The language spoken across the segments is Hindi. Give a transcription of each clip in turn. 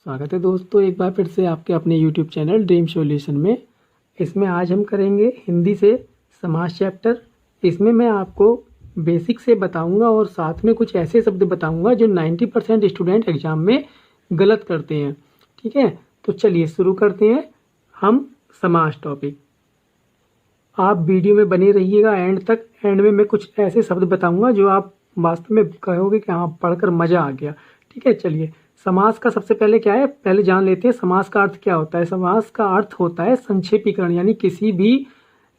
स्वागत है दोस्तों एक बार फिर से आपके अपने YouTube चैनल ड्रीम सॉल्यूशन में। इसमें आज हम करेंगे हिंदी से समास चैप्टर। इसमें मैं आपको बेसिक से बताऊंगा और साथ में कुछ ऐसे शब्द बताऊंगा जो 90% स्टूडेंट एग्जाम में गलत करते हैं। ठीक है, तो चलिए शुरू करते हैं हम समास टॉपिक। आप वीडियो में बने रहिएगा एंड तक। एंड में मैं कुछ ऐसे शब्द बताऊँगा जो आप वास्तव में कहोगे कि हाँ पढ़कर मज़ा आ गया। ठीक है, चलिए समास का सबसे पहले क्या है, पहले जान लेते हैं समास का अर्थ क्या होता है। समास का अर्थ होता है संक्षेपीकरण, यानी किसी भी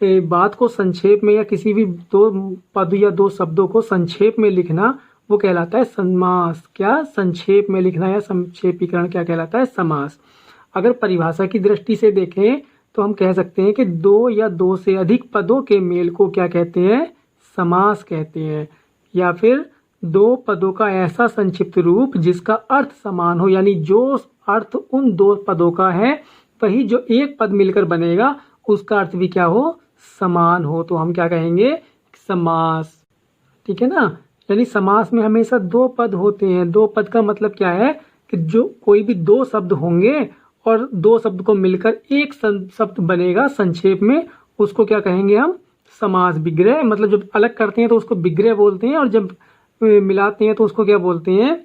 बात को संक्षेप में या किसी भी दो पद या दो शब्दों को संक्षेप में लिखना, वो कहलाता है समास। क्या संक्षेप में लिखना या संक्षेपीकरण क्या कहलाता है, समास। अगर परिभाषा की दृष्टि से देखें तो हम कह सकते हैं कि दो या दो से अधिक पदों के मेल को क्या कहते हैं, समास कहते हैं। या फिर दो पदों का ऐसा संक्षिप्त रूप जिसका अर्थ समान हो, यानी जो अर्थ उन दो पदों का है वही जो एक पद मिलकर बनेगा उसका अर्थ भी क्या हो, समान हो, तो हम क्या कहेंगे, समास। ठीक है ना, यानी समास में हमेशा दो पद होते हैं। दो पद का मतलब क्या है कि जो कोई भी दो शब्द होंगे और दो शब्द को मिलकर एक शब्द बनेगा संक्षेप में, उसको क्या कहेंगे हम, समास। विग्रह मतलब जब अलग करते हैं तो उसको विग्रह बोलते हैं और जब मिलाते हैं तो उसको क्या बोलते हैं,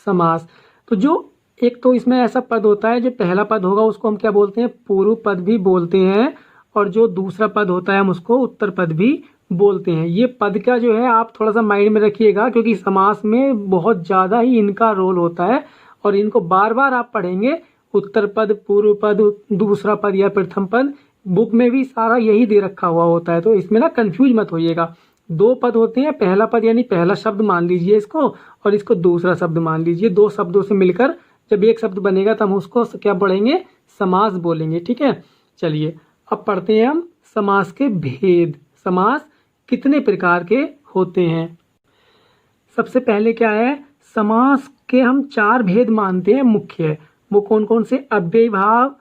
समास। तो जो एक तो इसमें ऐसा पद होता है, जो पहला पद होगा उसको हम क्या बोलते हैं, पूर्व पद भी बोलते हैं, और जो दूसरा पद होता है हम उसको उत्तर पद भी बोलते हैं। ये पद का जो है आप थोड़ा सा माइंड में रखिएगा, क्योंकि समास में बहुत ज़्यादा ही इनका रोल होता है और इनको बार बार आप पढ़ेंगे। उत्तर पद, पूर्व पद, दूसरा पद या प्रथम पद, बुक में भी सारा यही दे रखा हुआ होता है, तो इसमें ना कंफ्यूज मत होइएगा। दो पद होते हैं, पहला पद यानी पहला शब्द मान लीजिए इसको, और इसको दूसरा शब्द मान लीजिए। दो शब्दों से मिलकर जब एक शब्द बनेगा तब हम उसको क्या पढ़ेंगे, समास बोलेंगे। ठीक है, चलिए अब पढ़ते हैं हम समास के भेद। समास कितने प्रकार के होते हैं। सबसे पहले क्या है, समास के हम चार भेद मानते हैं मुख्य। वो कौन कौन से, अव्ययीभाव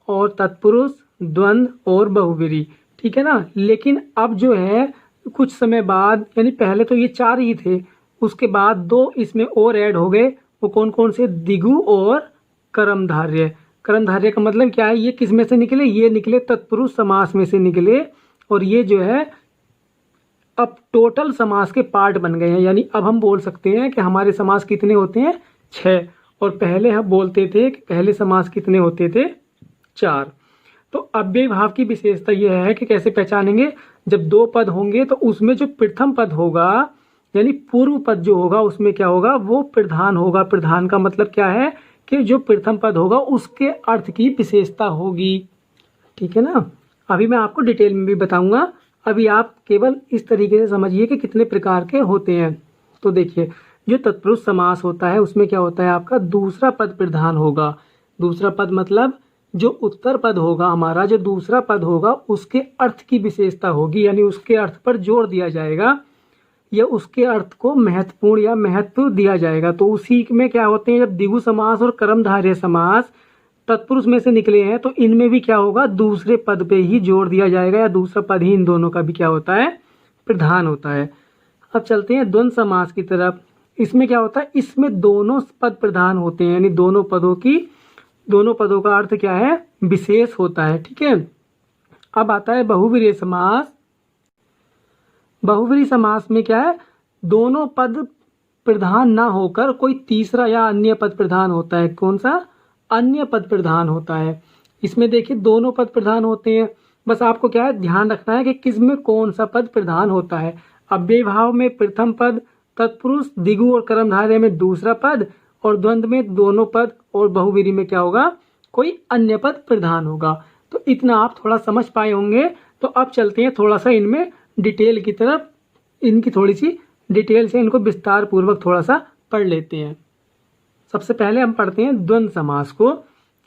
और तत्पुरुष, द्वंद्व और बहुव्रीहि। ठीक है ना, लेकिन अब जो है कुछ समय बाद, यानी पहले तो ये चार ही थे, उसके बाद दो इसमें और ऐड हो गए। वो कौन कौन से, दिगु और कर्मधारय। कर्मधारय का मतलब क्या है, ये किस में से निकले, ये निकले तत्पुरुष समास में से निकले, और ये जो है अब टोटल समास के पार्ट बन गए हैं। यानी अब हम बोल सकते हैं कि हमारे समास कितने होते हैं, 6, और पहले हम बोलते थे कि पहले समास कितने होते थे, 4। तो अव्ययीभाव की विशेषता यह है कि कैसे पहचानेंगे, जब दो पद होंगे तो उसमें जो प्रथम पद होगा यानी पूर्व पद जो होगा उसमें क्या होगा, वो प्रधान होगा। प्रधान का मतलब क्या है कि जो प्रथम पद होगा उसके अर्थ की विशेषता होगी। ठीक है ना, अभी मैं आपको डिटेल में भी बताऊंगा, अभी आप केवल इस तरीके से समझिए कि कितने प्रकार के होते हैं। तो देखिए, जो तत्पुरुष समास होता है उसमें क्या होता है, आपका दूसरा पद प्रधान होगा। दूसरा पद मतलब जो उत्तर पद होगा हमारा, जो दूसरा पद होगा उसके अर्थ की विशेषता होगी, यानी उसके अर्थ पर जोर दिया जाएगा या उसके अर्थ को महत्वपूर्ण या महत्व दिया जाएगा। तो उसी में क्या होते हैं, जब द्विगु समास और कर्मधारय समास तत्पुरुष में से निकले हैं तो इनमें भी क्या होगा, दूसरे पद पे ही जोर दिया जाएगा, या दूसरा पद ही इन दोनों का भी क्या होता है, प्रधान होता है। अब चलते हैं द्वंद्व समास की तरफ। इसमें क्या होता है, इसमें दोनों पद प्रधान होते हैं, यानी दोनों पदों का अर्थ क्या है, विशेष होता है। ठीक है, अब आता है बहुव्रीहि समास। बहुव्रीहि समास में क्या है, दोनों पद प्रधान ना होकर कोई तीसरा या अन्य पद प्रधान होता है। कौन सा, अन्य पद प्रधान होता है। इसमें देखिए दोनों पद प्रधान होते हैं, बस आपको क्या है ध्यान रखना है कि किस में कौन सा पद प्रधान होता है। अव्ययीभाव में प्रथम पद, तत्पुरुष, दिगु और कर्मधारय में दूसरा पद, और द्वंद्व में दोनों पद, और बहुव्रीहि में क्या होगा, कोई अन्य पद प्रधान होगा। तो इतना आप थोड़ा समझ पाए होंगे। तो अब चलते हैं थोड़ा सा इनमें डिटेल की तरफ, इनकी थोड़ी सी डिटेल से इनको विस्तार पूर्वक थोड़ा सा पढ़ लेते हैं। सबसे पहले हम पढ़ते हैं द्वंद्व समास को।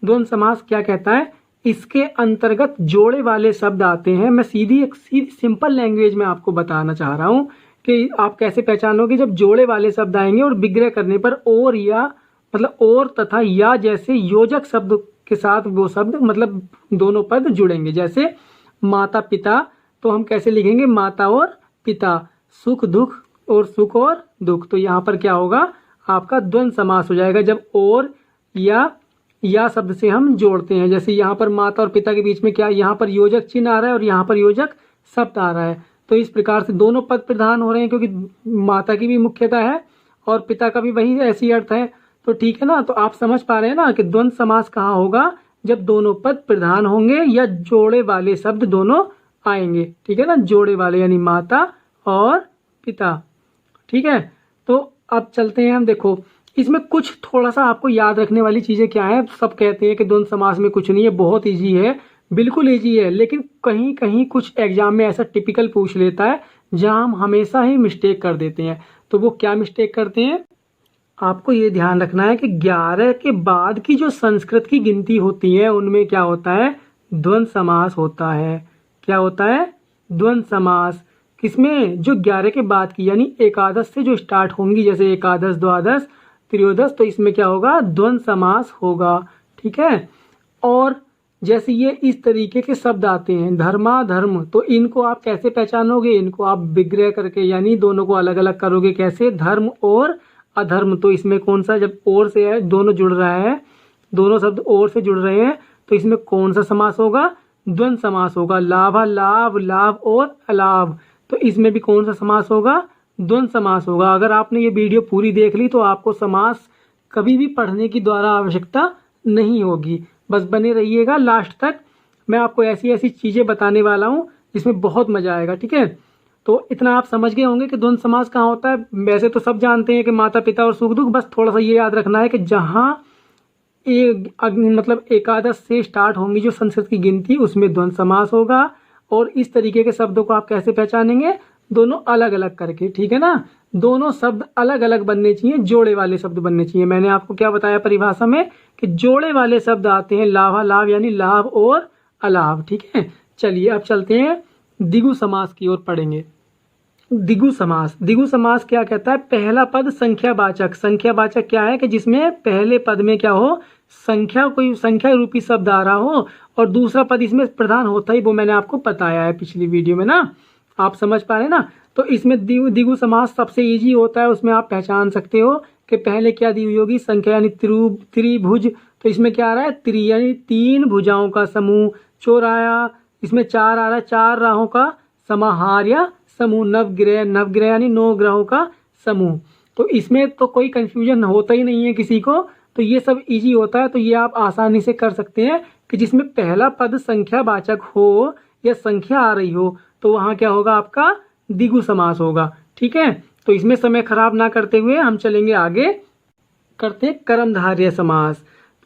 द्वंद्व समास क्या कहता है, इसके अंतर्गत जोड़े वाले शब्द आते हैं। मैं सीधी सिंपल लैंग्वेज में आपको बताना चाह रहा हूँ कि आप कैसे पहचानोगे, जब जोड़े वाले शब्द आएंगे और विग्रह करने पर और या मतलब और तथा या जैसे योजक शब्द के साथ वो शब्द मतलब दोनों पद जुड़ेंगे। जैसे माता पिता, तो हम कैसे लिखेंगे, माता और पिता। सुख दुख और सुख और दुख, तो यहाँ पर क्या होगा, आपका द्वंद्व समास हो जाएगा। जब और या शब्द से हम जोड़ते हैं। जैसे यहाँ पर माता और पिता के बीच में क्या, यहाँ पर योजक चिन्ह आ रहा है और यहाँ पर योजक शब्द आ रहा है। तो इस प्रकार से दोनों पद प्रधान हो रहे हैं, क्योंकि माता की भी मुख्यता है और पिता का भी वही ऐसी अर्थ है। तो ठीक है ना, तो आप समझ पा रहे हैं ना कि द्वंद्व समास कहाँ होगा, जब दोनों पद प्रधान होंगे या जोड़े वाले शब्द दोनों आएंगे। ठीक है ना, जोड़े वाले यानी माता और पिता। ठीक है, तो अब चलते हैं हम। देखो इसमें कुछ थोड़ा सा आपको याद रखने वाली चीज़ें क्या है। सब कहते हैं कि द्वंद्व समास में कुछ नहीं है, बहुत ईजी है, बिल्कुल ईजी है, लेकिन कहीं कहीं कुछ एग्जाम में ऐसा टिपिकल पूछ लेता है जहां हम हमेशा ही मिस्टेक कर देते हैं। तो वो क्या मिस्टेक करते हैं, आपको ये ध्यान रखना है कि 11 के बाद की जो संस्कृत की गिनती होती है उनमें क्या होता है, द्वंद्व समास होता है। क्या होता है, द्वंद्व समास। किसमें, जो 11 के बाद की, यानी एकादश से जो स्टार्ट होंगी, जैसे एकादश, द्वादश, त्रयोदश, तो इसमें क्या होगा, द्वंद्व समास होगा। ठीक है, और जैसे ये इस तरीके के शब्द आते हैं धर्माधर्म, तो इनको आप कैसे पहचानोगे, इनको आप विग्रह करके यानी दोनों को अलग अलग करोगे। कैसे, धर्म और अधर्म। तो इसमें कौन सा, जब और से है, दोनों जुड़ रहा है, दोनों शब्द और से जुड़ रहे हैं, तो इसमें कौन सा समास होगा, द्वंद्व समास होगा। लाभा लाभ, लाभ और अलाभ, तो इसमें भी कौन सा समास होगा, द्वंद्व समास होगा। अगर आपने ये वीडियो पूरी देख ली तो आपको समास कभी भी पढ़ने की द्वारा आवश्यकता नहीं होगी। बस बने रहिएगा लास्ट तक, मैं आपको ऐसी ऐसी चीज़ें बताने वाला हूँ जिसमें बहुत मज़ा आएगा। ठीक है, तो इतना आप समझ गए होंगे कि द्वंद्व समास कहाँ होता है। वैसे तो सब जानते हैं कि माता पिता और सुख दुख, बस थोड़ा सा ये याद रखना है कि जहाँ मतलब एकादश से स्टार्ट होंगी जो संस्कृत की गिनती, उसमें द्वंद्व समास होगा। और इस तरीके के शब्दों को आप कैसे पहचानेंगे, दोनों अलग अलग करके। ठीक है ना, दोनों शब्द अलग अलग बनने चाहिए, जोड़े वाले शब्द बनने चाहिए। मैंने आपको क्या बताया परिभाषा में कि जोड़े वाले शब्द आते हैं लाभा लाभ यानी लाभ और अलाभ। ठीक है, चलिए अब चलते हैं द्विगु समास की ओर पढ़ेंगे। द्विगु समास, द्विगु समास क्या कहता है, पहला पद संख्यावाचक। संख्यावाचक क्या है कि जिसमें पहले पद में क्या हो, संख्या, कोई संख्या रूपी शब्द आ रहा हो और दूसरा पद इसमें प्रधान होता ही, वो मैंने आपको बताया है पिछली वीडियो में ना, आप समझ पा रहे हैं ना। तो इसमें द्विगु समास सबसे इजी होता है, उसमें आप पहचान सकते हो कि पहले क्या दी हुई होगी, संख्या यानी त्रिभुज, तो इसमें क्या आ रहा है, त्रि यानी 3 भुजाओं का समूह। चौराया, इसमें 4 आ रहा है, 4 राहों का समाहार या समूह। नवग्रह, नवग्रह यानी 9 ग्रहों का समूह। तो इसमें तो कोई कंफ्यूजन होता ही नहीं है किसी को, तो ये सब इजी होता है। तो ये आप आसानी से कर सकते हैं कि जिसमें पहला पद संख्यावाचक हो या संख्या आ रही हो, तो वहाँ क्या होगा, आपका द्विगु समास होगा। ठीक है, तो इसमें समय खराब ना करते हुए हम चलेंगे आगे, करते हैं कर्मधारय समास।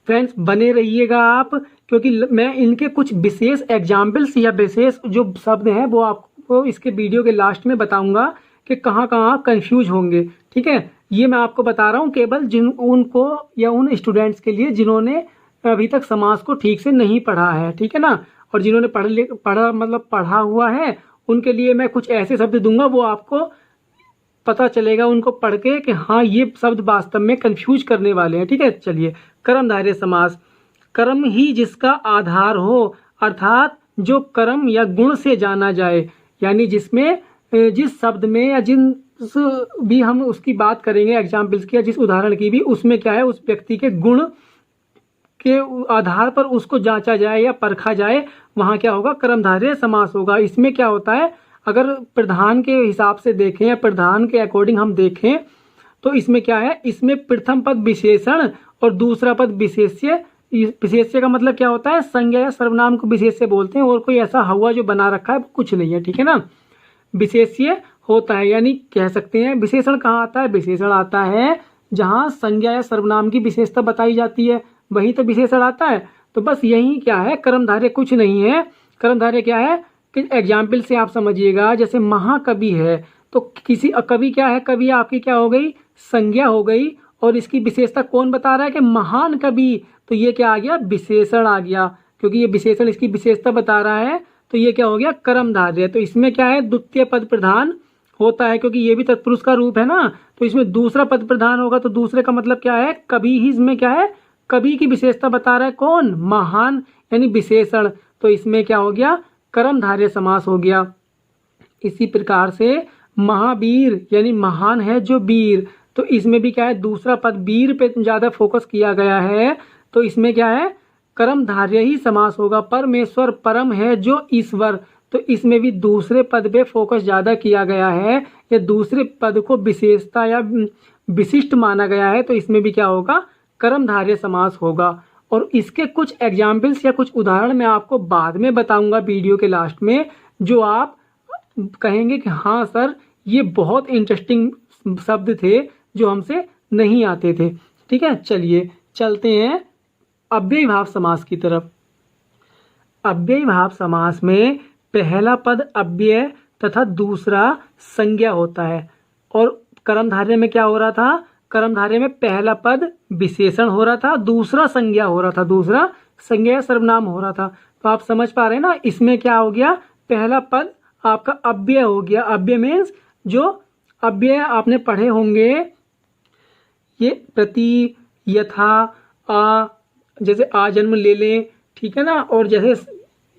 फ्रेंड्स बने रहिएगा आप, क्योंकि मैं इनके कुछ विशेष एग्जाम्पल्स या विशेष जो शब्द हैं वो आपको इसके वीडियो के लास्ट में बताऊंगा कि कहाँ कहाँ कंफ्यूज होंगे। ठीक है, ये मैं आपको बता रहा हूँ केवल उनको या उन स्टूडेंट्स के लिए जिन्होंने अभी तक समास को ठीक से नहीं पढ़ा है। ठीक है ना, और जिन्होंने पढ़ा हुआ है उनके लिए मैं कुछ ऐसे शब्द दूंगा, वो आपको पता चलेगा उनको पढ़ के कि हाँ ये शब्द वास्तव में कंफ्यूज करने वाले हैं। ठीक है, चलिए कर्मधारय समास। कर्म ही जिसका आधार हो, अर्थात जो कर्म या गुण से जाना जाए, यानी जिसमें जिस शब्द में या जिन भी हम उसकी बात करेंगे एग्जाम्पल्स की या जिस उदाहरण की भी, उसमें क्या है, उस व्यक्ति के गुण के आधार पर उसको जांचा जाए या परखा जाए, वहाँ क्या होगा, कर्मधारय समास होगा। इसमें क्या होता है, अगर प्रधान के हिसाब से देखें या प्रधान के अकॉर्डिंग हम देखें तो इसमें क्या है, इसमें प्रथम पद विशेषण और दूसरा पद विशेष्य। विशेष्य का मतलब क्या होता है, संज्ञा या सर्वनाम को विशेष्य बोलते हैं, और कोई ऐसा हुआ जो बना रखा है कुछ नहीं है। ठीक है ना, विशेष्य होता है, यानी कह सकते हैं विशेषण कहाँ आता है, विशेषण आता है जहाँ संज्ञा या सर्वनाम की विशेषता बताई जाती है, वही तो विशेषण आता है। तो बस यही क्या है, कर्मधारय कुछ नहीं है। कर्मधारय क्या है कि एग्जाम्पल से आप समझिएगा, जैसे महाकवि है तो किसी कवि क्या है, कवि आपकी क्या हो गई, संज्ञा हो गई, और इसकी विशेषता कौन बता रहा है कि महान कवि, तो ये क्या आ गया, विशेषण आ गया, क्योंकि ये विशेषण इसकी विशेषता बता रहा है, तो ये क्या हो गया, कर्मधारय। तो इसमें क्या है, द्वितीय पद प्रधान होता है, क्योंकि ये भी तत्पुरुष का रूप है ना, तो इसमें दूसरा पद प्रधान होगा। तो दूसरे का मतलब क्या है, कवि ही इसमें क्या है, कवि की विशेषता बता रहा है कौन, महान यानी विशेषण। तो इसमें क्या हो गया, कर्मधारय समास हो गया। इसी प्रकार से महावीर यानी महान है जो वीर, तो इसमें भी क्या है, दूसरा पद वीर पे ज़्यादा फोकस किया गया है, तो इसमें क्या है, कर्मधारय ही समास होगा। परमेश्वर परम है जो ईश्वर, तो इसमें भी दूसरे पद पे फोकस ज़्यादा किया गया है, या दूसरे पद को विशेषता या विशिष्ट माना गया है, तो इसमें भी क्या होगा, कर्मधारय समास होगा। और इसके कुछ एग्जाम्पल्स या कुछ उदाहरण मैं आपको बाद में बताऊंगा वीडियो के लास्ट में, जो आप कहेंगे कि हाँ सर ये बहुत इंटरेस्टिंग शब्द थे जो हमसे नहीं आते थे। ठीक है, चलिए चलते हैं अव्ययी भाव समास की तरफ। अव्ययी भाव समास में पहला पद अव्यय तथा दूसरा संज्ञा होता है। और कर्मधारय में क्या हो रहा था, कर्मधारय में पहला पद विशेषण हो रहा था, दूसरा संज्ञा हो रहा था, दूसरा संज्ञा सर्वनाम हो रहा था। तो आप समझ पा रहे हैं ना, इसमें क्या हो गया, पहला पद आपका अव्यय हो गया। अव्यय मीन्स जो अव्यय आपने पढ़े होंगे, ये प्रति, यथा, आ, जैसे आ जन्म ले लें, ठीक है ना, और जैसे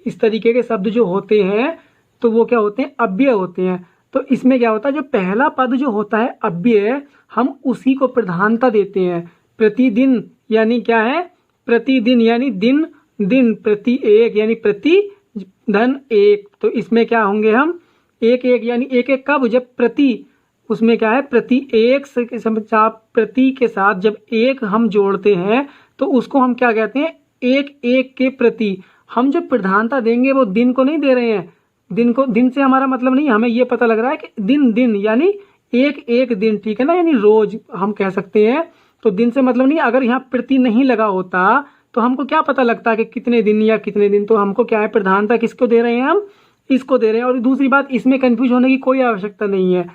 इस तरीके के शब्द जो होते हैं तो वो क्या होते हैं, अव्यय होते हैं। तो इसमें क्या होता है, जो पहला पद जो होता है अव्यय, हम उसी को प्रधानता देते हैं। प्रतिदिन यानी क्या है, प्रतिदिन यानी दिन, दिन, प्रति एक यानी प्रति धन एक, तो इसमें क्या होंगे हम, एक एक यानी एक एक कब, जब प्रति, उसमें क्या है, प्रति एक से प्रति के साथ जब एक हम जोड़ते हैं तो उसको हम क्या कहते हैं, एक एक के प्रति। हम जो प्रधानता देंगे वो दिन को नहीं दे रहे हैं, दिन को, दिन से हमारा मतलब नहीं, हमें ये पता लग रहा है कि दिन दिन यानी एक एक दिन, ठीक है ना, यानी रोज हम कह सकते हैं। तो दिन से मतलब नहीं, अगर यहाँ प्रति नहीं लगा होता तो हमको क्या पता लगता कि कितने दिन या कितने दिन, तो हमको क्या है, प्रधानता किसको दे रहे हैं, हम इसको दे रहे हैं। और दूसरी बात, इसमें कंफ्यूज होने की कोई आवश्यकता नहीं है।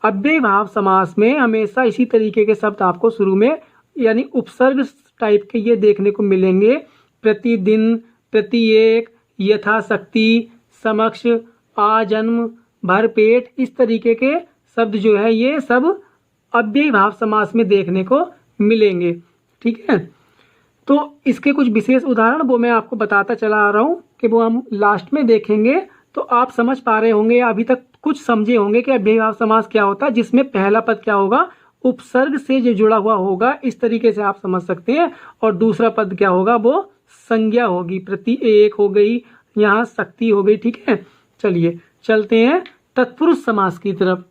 अव्ययी भाव समास में हमेशा इसी तरीके के शब्द आपको शुरू में यानी उपसर्ग टाइप के ये देखने को मिलेंगे, प्रतिदिन, प्रति एक, यथाशक्ति, समक्ष, आजन्म, भरपेट, इस तरीके के शब्द जो है ये सब अव्ययी भाव समास में देखने को मिलेंगे। ठीक है, तो इसके कुछ विशेष उदाहरण वो मैं आपको बताता चला आ रहा हूँ कि वो हम लास्ट में देखेंगे। तो आप समझ पा रहे होंगे, अभी तक कुछ समझे होंगे कि अव्ययी भाव समास क्या होता है, जिसमें पहला पद क्या होगा, उपसर्ग से जो जुड़ा हुआ होगा, इस तरीके से आप समझ सकते हैं। और दूसरा पद क्या होगा, वो संज्ञा होगी, प्रति एक हो गई, यहाँ शक्ति हो गई। ठीक है, चलिए चलते हैं तत्पुरुष समास की तरफ।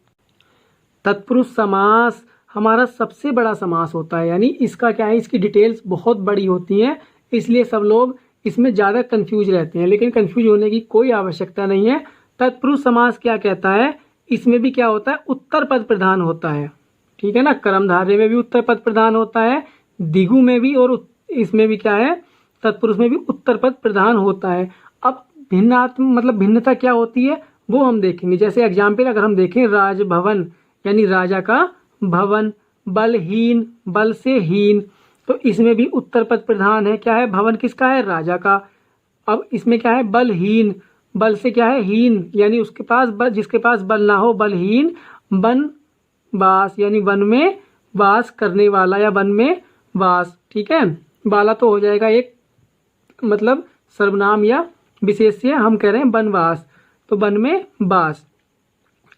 तत्पुरुष समास हमारा सबसे बड़ा समास होता है, यानी इसका क्या है, इसकी डिटेल्स बहुत बड़ी होती हैं, इसलिए सब लोग इसमें ज़्यादा कंफ्यूज रहते हैं, लेकिन कंफ्यूज होने की कोई आवश्यकता नहीं है। तत्पुरुष समास क्या कहता है, इसमें भी क्या होता है, उत्तर पद प्रधान होता है। ठीक है ना, कर्मधारय में भी उत्तर पद प्रधान होता है, दिगु में भी, और इसमें भी क्या है, तत्पुरुष में भी उत्तर पद प्रधान होता है। अब भिन्नात्म मतलब भिन्नता क्या होती है वो हम देखेंगे। जैसे एग्जाम्पल अगर हम देखें, राजभवन यानी राजा का भवन, बलहीन, बल से हीन, तो इसमें भी उत्तर पद प्रधान है। क्या है, भवन किसका है, राजा का। अब इसमें क्या है, बलहीन, बल से क्या है, हीन यानी उसके पास बल, जिसके पास बल ना हो, बलहीन, वन वास यानी वन में वास करने वाला या वन में वास। ठीक है, वाला तो हो जाएगा एक मतलब सर्वनाम या विशेष्य, हम कह रहे हैं वनवास, तो वन में वास।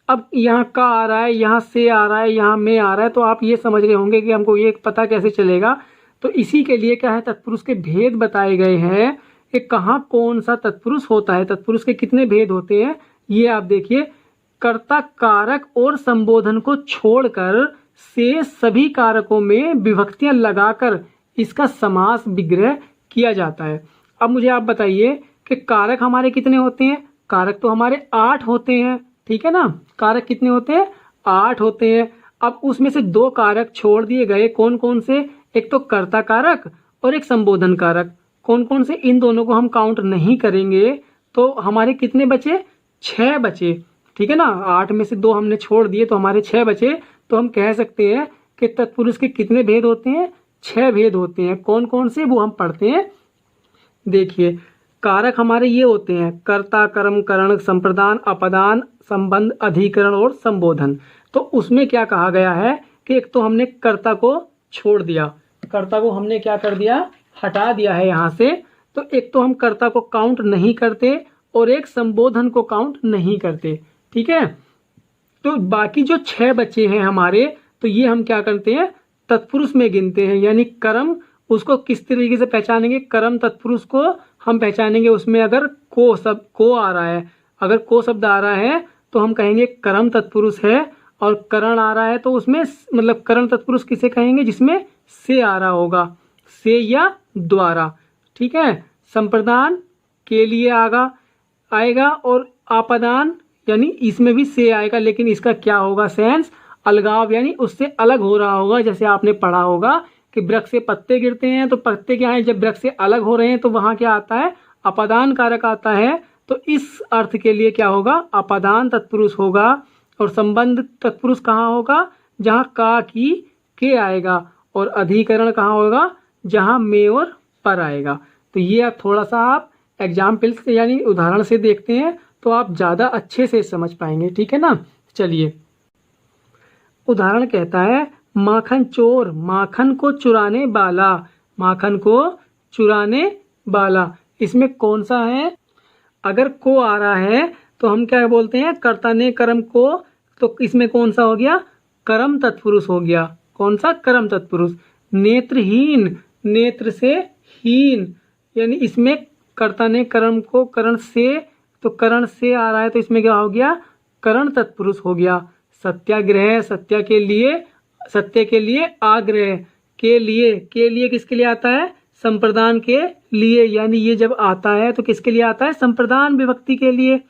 अब यहाँ का आ रहा है, यहाँ से आ रहा है, यहाँ में आ रहा है, तो आप ये समझ रहे होंगे कि हमको ये पता कैसे चलेगा। तो इसी के लिए क्या है, तत्पुरुष के भेद बताए गए हैं कि कहाँ कौन सा तत्पुरुष होता है, तत्पुरुष के कितने भेद होते हैं। ये आप देखिए, कर्ता कारक और संबोधन को छोड़कर से सभी कारकों में विभक्तियां लगाकर इसका समास विग्रह किया जाता है। अब मुझे आप बताइए कि कारक हमारे कितने होते हैं, कारक तो हमारे 8 होते हैं। ठीक है ना, कारक कितने होते हैं, 8 होते हैं। अब उसमें से 2 कारक छोड़ दिए गए, कौन कौन से, एक तो कर्ता कारक और एक संबोधन कारक। कौन कौन से, इन दोनों को हम काउंट नहीं करेंगे, तो हमारे कितने बचे, 6 बचे। ठीक है ना, 8 में से 2 हमने छोड़ दिए तो हमारे 6 बचे। तो हम कह सकते हैं कि तत्पुरुष के कितने भेद होते हैं, 6 भेद होते हैं। कौन कौन से वो हम पढ़ते हैं, देखिए। कारक हमारे ये होते हैं, कर्ता, कर्म, करण, संप्रदान, अपदान, संबंध, अधिकरण और संबोधन। तो उसमें क्या कहा गया है कि एक तो हमने कर्ता को छोड़ दिया, कर्ता को हमने क्या कर दिया, हटा दिया है यहाँ से। तो एक तो हम कर्ता को काउंट नहीं करते और एक संबोधन को काउंट नहीं करते। ठीक है, तो बाकी जो 6 बचे हैं हमारे, तो ये हम क्या करते हैं, तत्पुरुष में गिनते हैं। यानी कर्म उसको किस तरीके से पहचानेंगे, कर्म तत्पुरुष को हम पहचानेंगे उसमें अगर को आ रहा है, अगर को शब्द आ रहा है तो हम कहेंगे कर्म तत्पुरुष है। और करण आ रहा है तो उसमें मतलब करण तत्पुरुष किसे कहेंगे, जिसमें से आ रहा होगा, से या द्वारा। ठीक है, संप्रदान के लिए आएगा और आपादान यानी इसमें भी से आएगा, लेकिन इसका क्या होगा सेंस, अलगाव यानी उससे अलग हो रहा होगा। जैसे आपने पढ़ा होगा कि वृक्ष से पत्ते गिरते हैं तो पत्ते क्या है, जब वृक्ष से अलग हो रहे हैं तो वहाँ क्या आता है, अपादान कारक आता है। तो इस अर्थ के लिए क्या होगा, अपादान तत्पुरुष होगा। और संबंध तत्पुरुष कहाँ होगा, जहाँ का की के आएगा। और अधिकरण कहाँ होगा, जहाँ में और पर आएगा। तो ये आप थोड़ा सा आप एग्जाम्पल से यानी उदाहरण से देखते हैं तो आप ज़्यादा अच्छे से समझ पाएंगे। ठीक है ना। चलिए, उदाहरण कहता है माखन चोर, माखन को चुराने वाला, माखन को चुराने वाला। इसमें कौन सा है, अगर को आ रहा है तो हम क्या बोलते हैं, कर्ता ने कर्म को, तो इसमें कौन सा हो गया, कर्म तत्पुरुष हो गया। कौन सा, कर्म तत्पुरुष। नेत्रहीन, नेत्र से हीन, यानी इसमें कर्ता ने कर्म को करण से, तो करण से आ रहा है तो इसमें क्या हो गया, करण तत्पुरुष हो गया। सत्याग्रह, सत्य के लिए, सत्य के लिए, आग्रह के लिए किसके लिए आता है, संप्रदान के लिए। यानी ये जब आता है तो किसके लिए आता है, संप्रदान विभक्ति के लिए,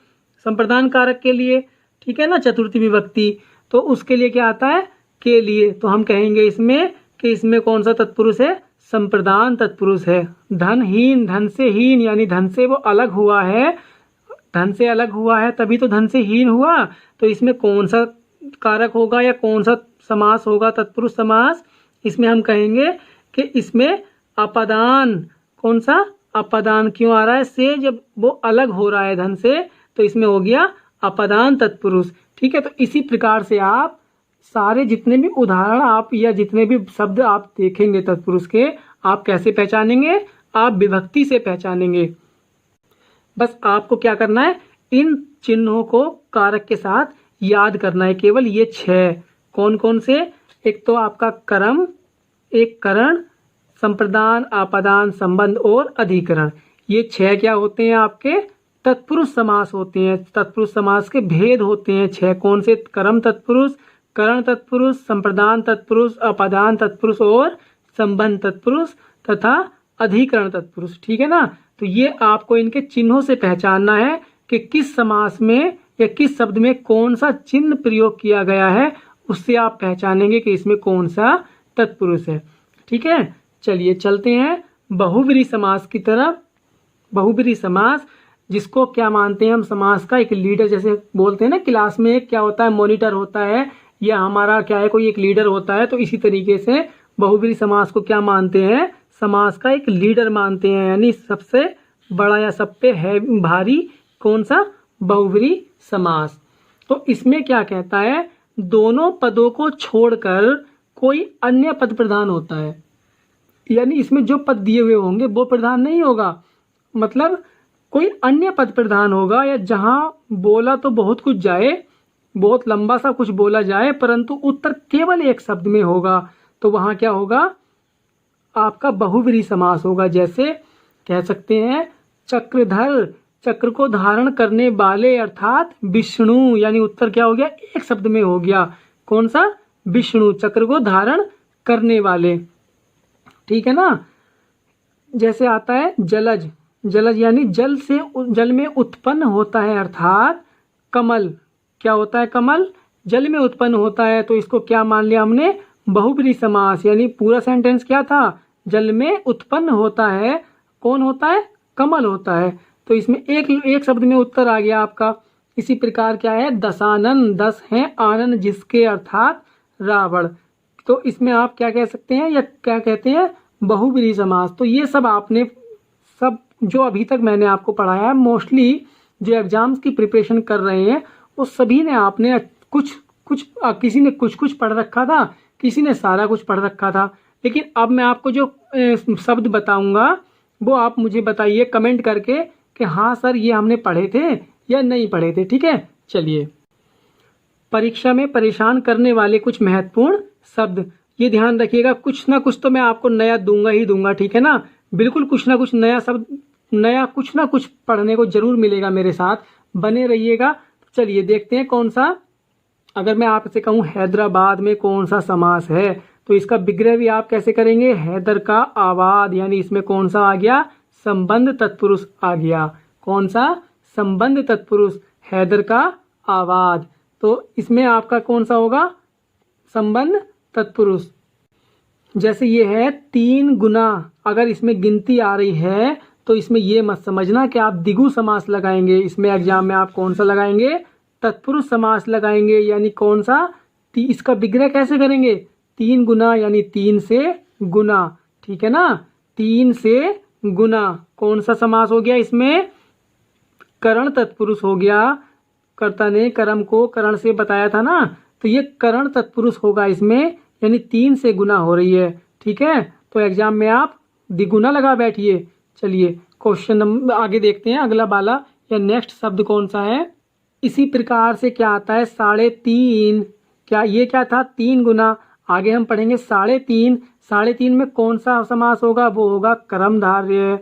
संप्रदान कारक के लिए। ठीक है ना, चतुर्थी विभक्ति, तो उसके लिए क्या आता है, के लिए। तो हम कहेंगे इसमें कि इसमें कौन सा तत्पुरुष है, संप्रदान तत्पुरुष है। धनहीन, धन से हीन, यानी धन से वो अलग हुआ है, धन से अलग हुआ है तभी तो धन से हीन हुआ। तो इसमें कौन सा कारक होगा या कौन सा समास होगा, तत्पुरुष समास। इसमें हम कहेंगे कि इसमें अपादान, कौन सा, अपादान क्यों आ रहा है, से जब वो अलग हो रहा है धन से तो इसमें हो गया अपादान तत्पुरुष। ठीक है, तो इसी प्रकार से आप सारे जितने भी उदाहरण आप या जितने भी शब्द आप देखेंगे तत्पुरुष के, आप कैसे पहचानेंगे, आप विभक्ति से पहचानेंगे। बस आपको क्या करना है, इन चिन्हों को कारक के साथ याद करना है। केवल ये 6 कौन कौन से, एक तो आपका कर्म, एक करण, संप्रदान, आपादान, संबंध और अधिकरण। ये 6 क्या होते हैं, आपके तत्पुरुष समास होते हैं। तत्पुरुष समास के भेद होते हैं 6। कौन से, कर्म तत्पुरुष, करण तत्पुरुष, संप्रदान तत्पुरुष, आपादान तत्पुरुष और संबंध तत्पुरुष तथा अधिकरण तत्पुरुष। ठीक है ना। तो ये आपको इनके चिन्हों से पहचानना है कि किस समास में या किस शब्द में कौन सा चिन्ह प्रयोग किया गया है, उससे आप पहचानेंगे कि इसमें कौन सा तत्पुरुष है। ठीक है, चलिए चलते हैं बहुब्रीहि समास की तरफ। बहुब्रीहि समास, जिसको क्या मानते हैं हम, समास का एक लीडर, जैसे बोलते हैं ना क्लास में एक क्या होता है, मॉनिटर होता है, या हमारा क्या है, कोई एक लीडर होता है। तो इसी तरीके से बहुब्रीहि समास को क्या मानते हैं, समास का एक लीडर मानते हैं, यानी सबसे बड़ा या सब पे है भारी कौन सा, बहुब्रीहि समास। तो इसमें क्या कहता है, दोनों पदों को छोड़कर कोई अन्य पद प्रधान होता है। यानी इसमें जो पद दिए हुए होंगे वो प्रधान नहीं होगा, मतलब कोई अन्य पद प्रधान होगा, या जहां बोला तो बहुत कुछ जाए, बहुत लंबा सा कुछ बोला जाए, परंतु उत्तर केवल एक शब्द में होगा, तो वहां क्या होगा, आपका बहुब्रीहि समास होगा। जैसे कह सकते हैं चक्रधर, चक्र को धारण करने वाले अर्थात विष्णु, यानी उत्तर क्या हो गया, एक शब्द में हो गया। कौन सा, विष्णु, चक्र को धारण करने वाले। ठीक है ना। जैसे आता है जलज, जलज यानी जल से, जल में उत्पन्न होता है अर्थात कमल। क्या होता है, कमल जल में उत्पन्न होता है। तो इसको क्या मान लिया हमने, बहुब्रीहि समास। यानी पूरा सेंटेंस क्या था, जल में उत्पन्न होता है, कौन होता है, कमल होता है। तो इसमें एक शब्द में उत्तर आ गया आपका। इसी प्रकार क्या है, दशानन, 10 हैं आनन जिसके अर्थात रावण। तो इसमें आप क्या कह सकते हैं या क्या कहते हैं, बहुब्रीहि समास। तो ये सब आपने सब जो अभी तक मैंने आपको पढ़ाया है, मोस्टली जो एग्जाम्स की प्रिपरेशन कर रहे हैं वो सभी ने आपने किसी ने कुछ पढ़ रखा था, किसी ने सारा कुछ पढ़ रखा था। लेकिन अब मैं आपको जो शब्द बताऊंगा वो आप मुझे बताइए कमेंट करके कि हाँ सर ये हमने पढ़े थे या नहीं पढ़े थे। ठीक है, चलिए, परीक्षा में परेशान करने वाले कुछ महत्वपूर्ण शब्द, ये ध्यान रखिएगा, कुछ ना कुछ तो मैं आपको नया दूंगा ही दूंगा, ठीक है ना। बिल्कुल कुछ ना कुछ नया शब्द, नया कुछ ना कुछ पढ़ने को जरूर मिलेगा, मेरे साथ बने रहिएगा। चलिए देखते हैं कौन सा, अगर मैं आपसे कहूँ हैदराबाद में कौन सा समास है, तो इसका विग्रह भी आप कैसे करेंगे, हैदर का आबाद, यानी इसमें कौन सा आ गया, संबंध तत्पुरुष आ गया। कौन सा, संबंध तत्पुरुष, हैदर का आबाद। तो इसमें आपका कौन सा होगा, संबंध तत्पुरुष। जैसे ये है 3 गुना, अगर इसमें गिनती आ रही है तो इसमें ये मत समझना कि आप द्विगु समास लगाएंगे, इसमें एग्जाम में आप कौन सा लगाएंगे, तत्पुरुष समास लगाएंगे। यानी कौन सा, इसका विग्रह कैसे करेंगे, 3 गुना, यानी 3 से गुना, ठीक है ना, 3 से गुना। कौन सा समास हो गया इसमें, करण तत्पुरुष हो गया। कर्ता ने कर्म को करण से बताया था ना, तो ये करण तत्पुरुष होगा इसमें, यानी 3 से गुना हो रही है, ठीक है। तो एग्जाम में आप द्विगुना लगा बैठिए। चलिए क्वेश्चन नंबर आगे देखते हैं, अगला वाला या नेक्स्ट शब्द कौन सा है। इसी प्रकार से क्या आता है, 3.5, क्या ये क्या था, 3 गुना। आगे हम पढ़ेंगे 3.5, 3.5 में कौन सा समास होगा, वो होगा कर्मधारय।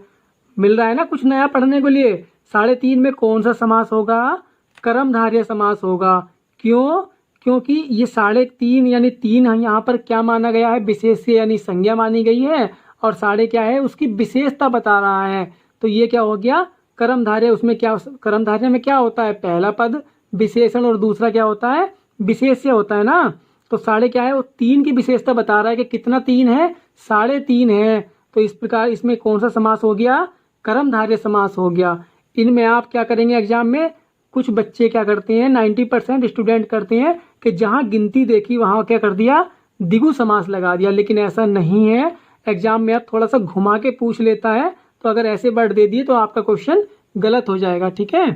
मिल रहा है ना कुछ नया पढ़ने के लिए। 3.5 में कौन सा समास होगा, कर्मधारय समास होगा। क्यों, क्योंकि ये 3.5 यानी 3 यहाँ पर क्या माना गया है, विशेष्य यानी संज्ञा मानी गई है, और साढ़े क्या है, उसकी विशेषता बता रहा है। तो ये क्या हो गया, कर्मधारय। उसमें क्या, कर्मधारय में क्या होता है, पहला पद विशेषण और दूसरा क्या होता है, विशेष्य होता है ना। तो साढ़े क्या है, वो 3 की विशेषता बता रहा है कि कितना 3 है, 3.5 है। तो इस प्रकार इसमें कौन सा समास हो गया, कर्मधारय समास हो गया। इनमें आप क्या करेंगे एग्जाम में, कुछ बच्चे क्या करते हैं, 90% स्टूडेंट करते हैं कि जहां गिनती देखी वहां क्या कर दिया, द्विगु समास लगा दिया। लेकिन ऐसा नहीं है, एग्जाम में आप थोड़ा सा घुमा के पूछ लेता है, तो अगर ऐसे वर्ड दे दिए तो आपका क्वेश्चन गलत हो जाएगा, ठीक है।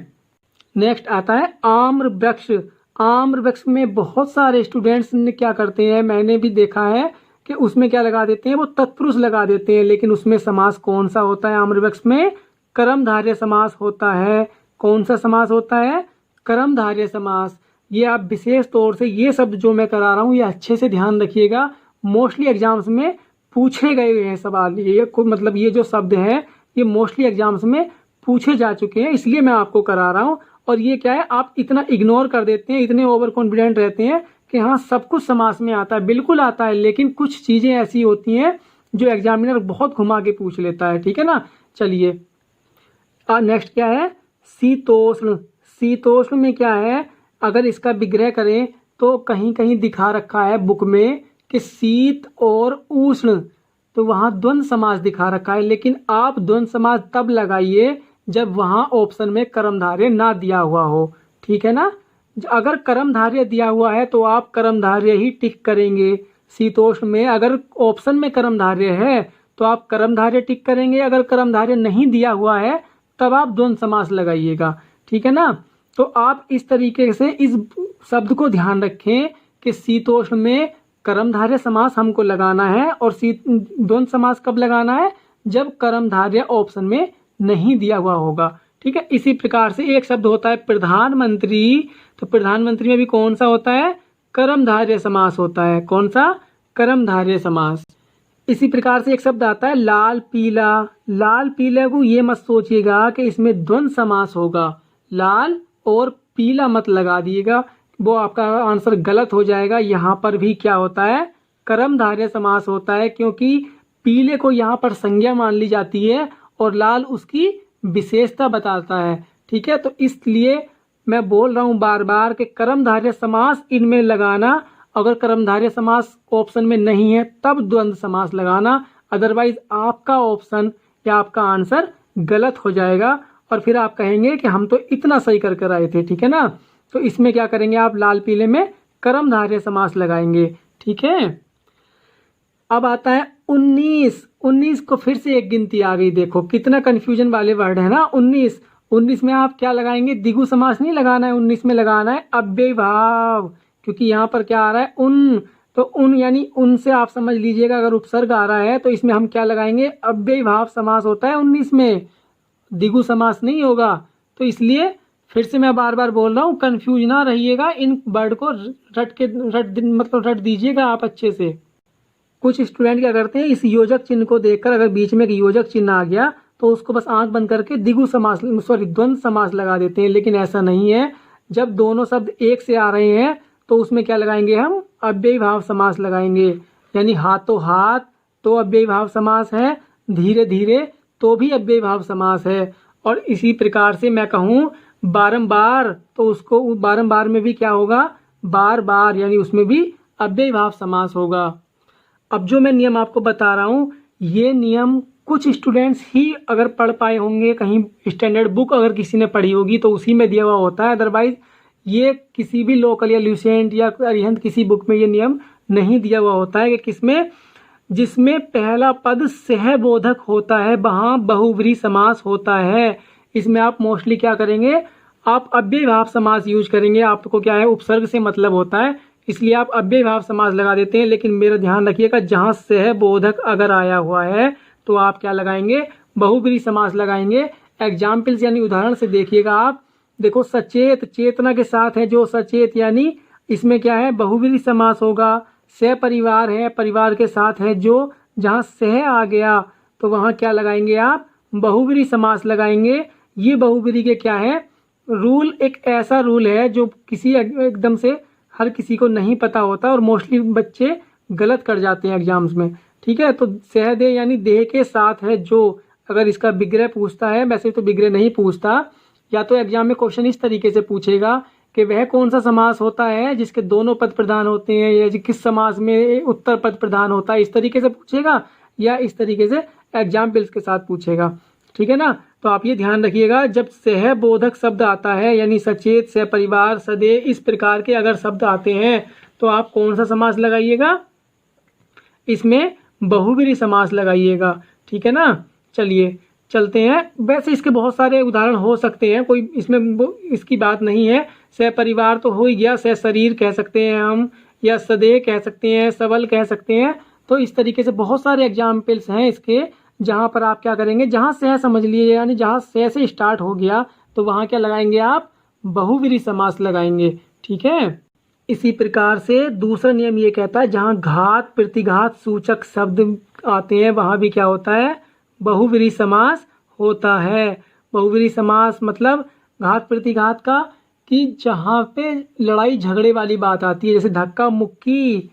नेक्स्ट आता है आम्र वृक्ष। आम्र वृक्ष में बहुत सारे स्टूडेंट्स ने क्या करते हैं, मैंने भी देखा है कि उसमें क्या लगा देते हैं, वो तत्पुरुष लगा देते हैं। लेकिन उसमें समास कौन सा होता है, आम्र वृक्ष में कर्मधारय समास होता है। कौन सा समास होता है, कर्मधारय समास। ये आप विशेष तौर से ये शब्द जो मैं करा रहा हूँ ये अच्छे से ध्यान रखिएगा, मोस्टली एग्जाम्स में पूछे गए हुए हैं सवाल। ये मतलब ये जो शब्द है ये मोस्टली एग्जाम्स में पूछे जा चुके हैं, इसलिए मैं आपको करा रहा हूँ। और ये क्या है, आप इतना इग्नोर कर देते हैं, इतने ओवर कॉन्फिडेंट रहते हैं कि हाँ सब कुछ समास में आता है। बिल्कुल आता है, लेकिन कुछ चीजें ऐसी होती हैं जो एग्जामिनर बहुत घुमा के पूछ लेता है, ठीक है ना। चलिए नेक्स्ट क्या है, शीतोष्ण। शीतोष्ण में क्या है, अगर इसका विग्रह करें तो कहीं कहीं दिखा रखा है बुक में कि शीत और उष्ण, तो वहां द्वंद्व समास दिखा रखा है। लेकिन आप द्वंद्व समास तब लगाइए जब वहां ऑप्शन में कर्मधारय ना दिया हुआ हो, ठीक है ना। अगर कर्मधारय दिया हुआ है तो आप कर्मधारय ही टिक करेंगे। शीतोष्ण में अगर ऑप्शन में कर्मधारय है तो आप कर्मधारय टिक करेंगे, अगर कर्मधारय नहीं दिया हुआ है तब आप द्वंद्व समास लगाइएगा, ठीक है ना। तो आप इस तरीके से इस शब्द को ध्यान रखें कि शीतोष्ण में कर्मधारय समास हमको लगाना है, और द्वंद्व समास कब लगाना है, जब कर्मधारय ऑप्शन में नहीं दिया हुआ होगा, ठीक है। इसी प्रकार से एक शब्द होता है प्रधानमंत्री। तो प्रधानमंत्री में भी कौन सा होता है, कर्मधारय समास होता है। कौन सा, कर्मधारय समास। इसी प्रकार से एक शब्द आता है लाल पीला। लाल पीला को ये मत सोचिएगा कि इसमें द्वंद्व समास होगा, लाल और पीला मत लगा दिएगा, वो आपका आंसर गलत हो जाएगा। यहाँ पर भी क्या होता है, कर्मधारय समास होता है, क्योंकि पीले को यहाँ पर संज्ञा मान ली जाती है और लाल उसकी विशेषता बताता है, ठीक है। तो इसलिए मैं बोल रहा हूँ बार बार कि कर्मधारय समास इनमें लगाना, अगर कर्मधारय समास ऑप्शन में नहीं है तब द्वंद्व समास लगाना, अदरवाइज आपका ऑप्शन या आपका आंसर गलत हो जाएगा और फिर आप कहेंगे कि हम तो इतना सही कर कर आए थे, ठीक है ना। तो इसमें क्या करेंगे, आप लाल पीले में कर्मधारय समास लगाएंगे, ठीक है। अब आता है 19। 19 को फिर से एक गिनती आ गई, देखो कितना कंफ्यूजन वाले वर्ड है ना। 19 में आप क्या लगाएंगे, द्विगु समास नहीं लगाना है, 19 में लगाना है अव्ययी भाव, क्योंकि यहाँ पर क्या आ रहा है, उन। तो उन यानी उनसे आप समझ लीजिएगा, अगर उपसर्ग आ रहा है तो इसमें हम क्या लगाएंगे, अव्ययी भाव समास होता है 19 में, द्विगु समास नहीं होगा। तो इसलिए फिर से मैं बार बार बोल रहा हूँ, कंफ्यूज ना रहिएगा, इन वर्ड को रट दीजिएगा आप अच्छे से। कुछ स्टूडेंट क्या करते हैं, इस योजक चिन्ह को देखकर अगर बीच में एक योजक चिन्ह आ गया तो उसको बस आंख बंद करके द्वंद्व समास लगा देते हैं, लेकिन ऐसा नहीं है। जब दोनों शब्द एक से आ रहे हैं तो उसमें क्या लगाएंगे, हम अव्ययी भाव समास लगाएंगे। यानी हाथों हाथ तो अव्ययी भाव समास है, धीरे धीरे तो भी अव्ययी भाव समास है। और इसी प्रकार से मैं कहूँ बारंबार, तो उसको बारंबार में भी क्या होगा, बार बार, यानी उसमें भी अव्ययी भाव समास होगा। अब जो मैं नियम आपको बता रहा हूँ, ये नियम कुछ स्टूडेंट्स ही अगर पढ़ पाए होंगे, कहीं स्टैंडर्ड बुक अगर किसी ने पढ़ी होगी तो उसी में दिया हुआ होता है, अदरवाइज ये किसी भी लोकल या ल्यूसेंट या अरिहंत किसी बुक में ये नियम नहीं दिया हुआ होता है कि किसमें, जिसमें पहला पद सहबोधक होता है वहाँ बहुव्रीहि समास होता है। इसमें आप मोस्टली क्या करेंगे, आप अव्ययी भाव समास यूज करेंगे। आपको क्या है, उपसर्ग से मतलब होता है, इसलिए आप अव्ययी भाव समास लगा देते हैं। लेकिन मेरा ध्यान रखिएगा, जहाँ सहबोधक अगर आया हुआ है तो आप क्या लगाएंगे, बहुव्रीहि समास लगाएंगे। एग्जाम्पल्स यानी उदाहरण से देखिएगा आप, देखो सचेत, चेतना के साथ है जो सचेत, यानी इसमें क्या है, बहुव्रीहि समास होगा। सपरिवार है, परिवार के साथ है जो, जहाँ सह आ गया तो वहाँ क्या लगाएंगे आप, बहुव्रीहि समास लगाएंगे। ये बहुव्रीहि के क्या है रूल, एक ऐसा रूल है जो किसी एकदम से हर किसी को नहीं पता होता और मोस्टली बच्चे गलत कर जाते हैं एग्जाम्स में। ठीक है, तो सहदेह यानी देह के साथ है जो, अगर इसका विग्रह पूछता है, वैसे तो विग्रह नहीं पूछता, या तो एग्जाम में क्वेश्चन इस तरीके से पूछेगा कि वह कौन सा समास होता है जिसके दोनों पद प्रधान होते हैं, या किस समास में उत्तर पद प्रधान होता है, इस तरीके से पूछेगा, या इस तरीके से एग्जाम्पल्स के साथ पूछेगा। ठीक है ना, तो आप ये ध्यान रखिएगा, जब सहबोधक शब्द आता है यानी सचेत, सपरिवार, सदैव, इस प्रकार के अगर शब्द आते हैं तो आप कौन सा समास लगाइएगा, इसमें बहुव्रीहि समास लगाइएगा। ठीक है ना, चलिए चलते हैं। वैसे इसके बहुत सारे उदाहरण हो सकते हैं, कोई इसमें इसकी बात नहीं है। सपरिवार तो हो ही गया, सशरीर कह सकते हैं हम, या सदैव कह सकते हैं, सबल कह सकते हैं। तो इस तरीके से बहुत सारे एग्जाम्पल्स हैं इसके, जहाँ पर आप क्या करेंगे, जहाँ सह समझ लिए, यानी जहाँ सह से स्टार्ट हो गया तो वहाँ क्या लगाएंगे आप, बहुव्रीहि समास लगाएंगे। ठीक है, इसी प्रकार से दूसरा नियम ये कहता है, जहाँ घात प्रतिघात सूचक शब्द आते हैं वहाँ भी क्या होता है, बहुव्रीहि समास होता है। बहुव्रीहि समास मतलब घात प्रतिघात का, कि जहाँ पे लड़ाई झगड़े वाली बात आती है, जैसे धक्का मुक्की,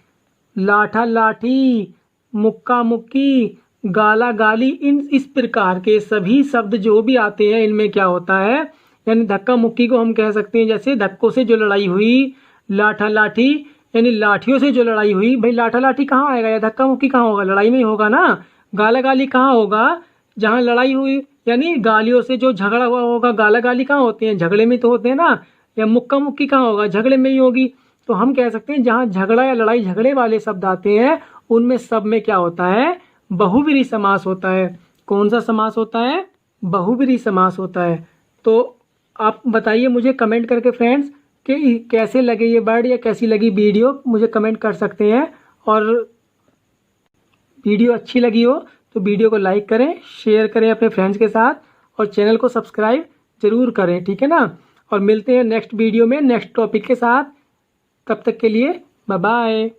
लाठा लाठी, मुक्का मुक्की, गाला गाली, इस प्रकार के सभी शब्द जो भी आते हैं इनमें क्या होता है, यानी धक्का मुक्की को हम कह सकते हैं जैसे धक्कों से जो लड़ाई हुई, लाठा लाठी यानी लाठियों से जो लड़ाई हुई। भाई लाठा लाठी कहाँ आएगा या धक्का मुक्की कहाँ होगा, लड़ाई में ही होगा ना। गाला गाली कहाँ होगा, जहाँ लड़ाई हुई, यानी गालियों से जो झगड़ा हुआ होगा। गाला गाली कहाँ होते हैं, झगड़े में तो होते हैं ना। या मुक्का मुक्की कहाँ होगा, झगड़े में ही होगी। तो हम कह सकते हैं जहाँ झगड़ा या लड़ाई झगड़े वाले शब्द आते हैं उनमें सब में क्या होता है, बहुव्रीहि समास होता है। कौन सा समास होता है, बहुव्रीहि समास होता है। तो आप बताइए मुझे कमेंट करके फ्रेंड्स कि कैसे लगे ये वर्ड या कैसी लगी वीडियो, मुझे कमेंट कर सकते हैं। और वीडियो अच्छी लगी हो तो वीडियो को लाइक करें, शेयर करें अपने फ्रेंड्स के साथ, और चैनल को सब्सक्राइब जरूर करें। ठीक है ना, और मिलते हैं नेक्स्ट वीडियो में नेक्स्ट टॉपिक के साथ। तब तक के लिए बाय बाय।